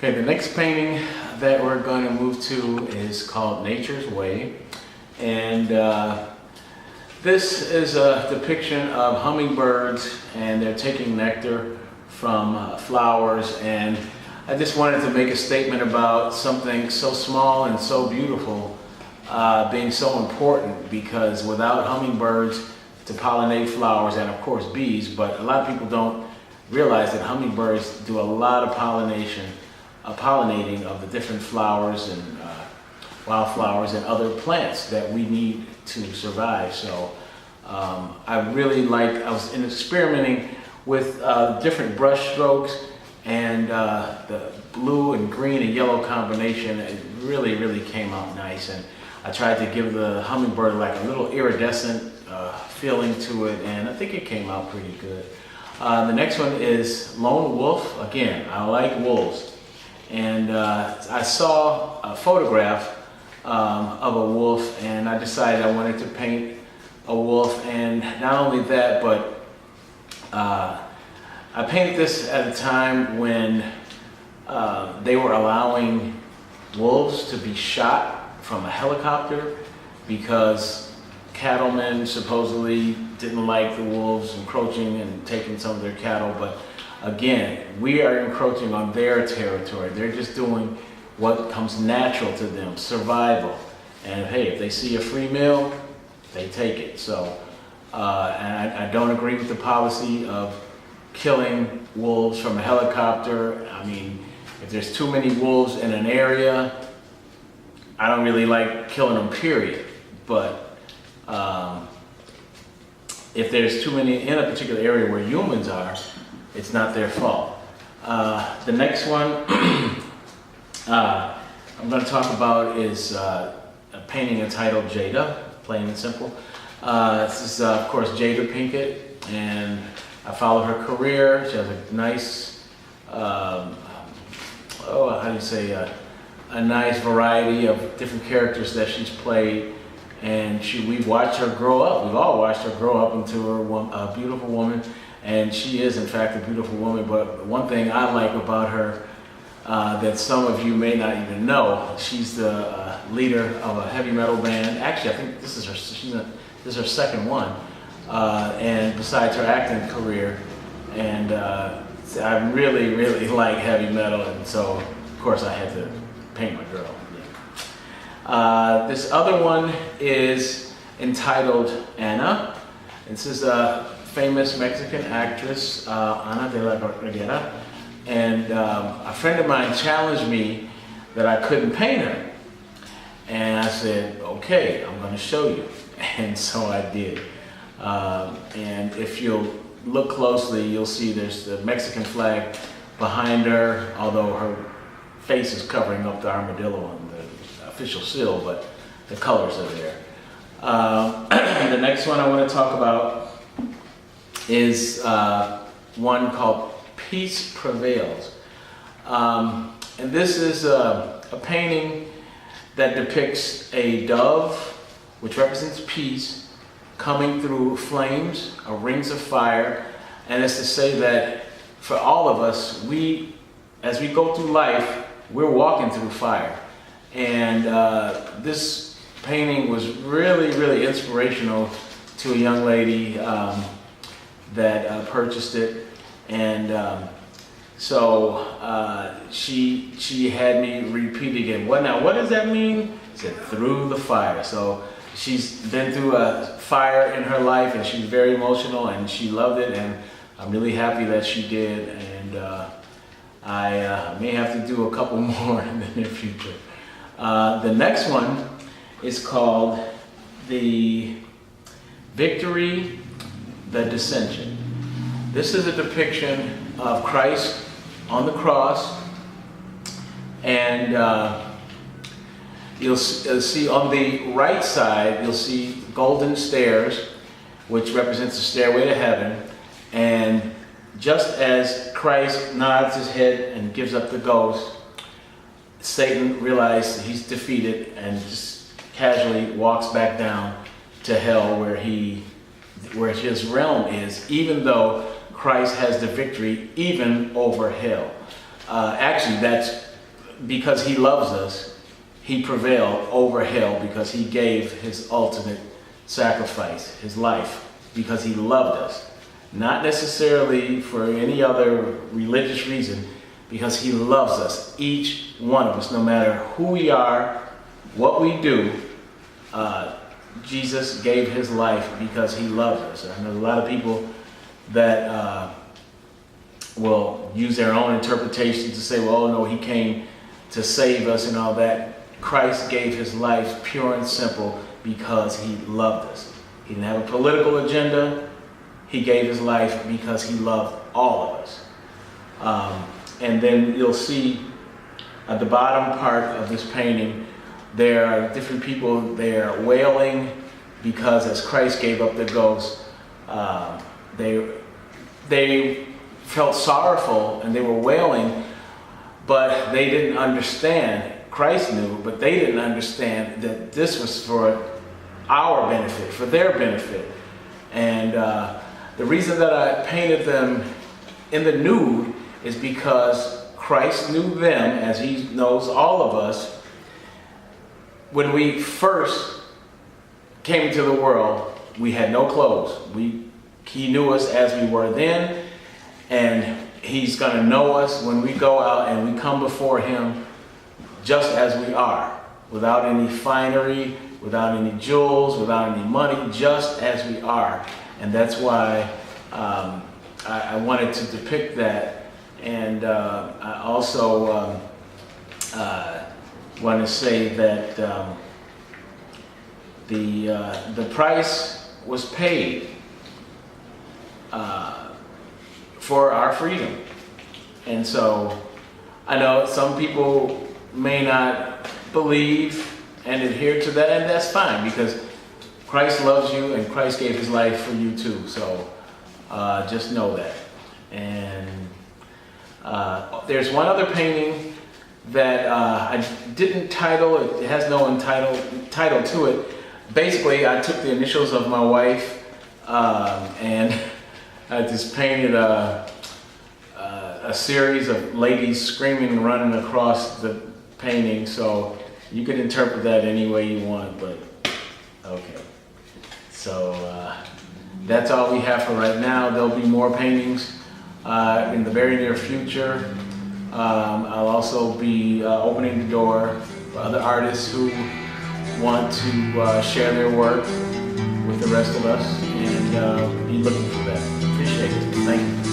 Okay, the next painting that we're going to move to is called Nature's Way. And this is a depiction of hummingbirds, and they're taking nectar from flowers. And I just wanted to make a statement about something so small and so beautiful being so important, because without hummingbirds to pollinate flowers, and of course bees, but a lot of people don't realize that hummingbirds do a lot of pollinating of the different flowers and wildflowers and other plants that we need to survive. So I was experimenting with different brush strokes, and the blue and green and yellow combination, it really came out nice. And I tried to give the hummingbird like a little iridescent feeling to it, and I think it came out pretty good. The next one is Lone Wolf. Again, I like wolves. And I saw a photograph of a wolf, and I decided I wanted to paint a wolf. And not only that, but I painted this at a time when they were allowing wolves to be shot from a helicopter because cattlemen supposedly didn't like the wolves encroaching and taking some of their cattle. But again, we are encroaching on their territory. They're just doing what comes natural to them, survival. And hey, if they see a free meal, they take it. So, and I don't agree with the policy of killing wolves from a helicopter. I mean, if there's too many wolves in an area, I don't really like killing them, period. But if there's too many in a particular area where humans are, it's not their fault. The next one I'm going to talk about is a painting entitled Jada, plain and simple. This is, of course, Jada Pinkett, and I follow her career. She has a nice, a nice variety of different characters that she's played. And we've watched her grow up. We've all watched her grow up into a beautiful woman. And she is, in fact, a beautiful woman. But one thing I like about her that some of you may not even know, she's the leader of a heavy metal band. Actually, I think this is her second one. And besides her acting career, and I really like heavy metal, and so of course I had to paint my girl. Yeah. This other one is entitled Ana. This is a famous Mexican actress, Ana de la Reguera, and a friend of mine challenged me that I couldn't paint her, and I said, okay, I'm going to show you, and so I did. And if you'll look closely, you'll see there's the Mexican flag behind her, although her face is covering up the armadillo on the official seal, but the colors are there. The next one I want to talk about is one called Peace Prevails. And this is a painting that depicts a dove, which represents peace, coming through flames or rings of fire. And it's to say that for all of us, as we go through life, we're walking through fire. And this painting was really inspirational to a young lady that purchased it. And so she had me repeat again. What does that mean? I said, through the fire. So she's been through a fire in her life, and she's very emotional, and she loved it, and I'm really happy that she did. And I may have to do a couple more in the near future. The next one is called The Victory, the Dissension. This is a depiction of Christ on the cross, and you'll see on the right side, you'll see golden stairs, which represents the stairway to heaven. And just as Christ nods his head and gives up the ghost, Satan realizes he's defeated and just casually walks back down to hell, where his realm is, even though Christ has the victory even over hell. Actually, that's because he loves us, he prevailed over hell because he gave his ultimate sacrifice, his life, because he loved us. Not necessarily for any other religious reason, because he loves us, each one of us, no matter who we are, what we do. Jesus gave his life because he loves us. I know a lot of people that will use their own interpretation to say, well, oh no, he came to save us and all that. Christ gave his life pure and simple because he loved us. He didn't have a political agenda. He gave his life because he loved all of us. And then you'll see at the bottom part of this painting, there are different people there wailing because as Christ gave up the ghost, they felt sorrowful and they were wailing, but they didn't understand. Christ knew, but they didn't understand that this was for our benefit, for their benefit. And the reason that I painted them in the nude is because Christ knew them as he knows all of us. When we first came into the world, we had no clothes. He knew us as we were then, and he's going to know us when we go out and we come before him just as we are, without any finery, without any jewels, without any money, just as we are. And that's why I wanted to depict that. And I also want to say that the price was paid for our freedom. And so I know some people may not believe and adhere to that, and that's fine, because Christ loves you and Christ gave his life for you too. So just know that. And there's one other painting that I didn't title. It has no title to it. Basically, I took the initials of my wife and I just painted a series of ladies screaming and running across the painting. So you can interpret that any way you want, but okay. So that's all we have for right now. There'll be more paintings in the very near future. I'll also be opening the door for other artists who want to share their work with the rest of us, and be looking for that. Appreciate it. Thank you.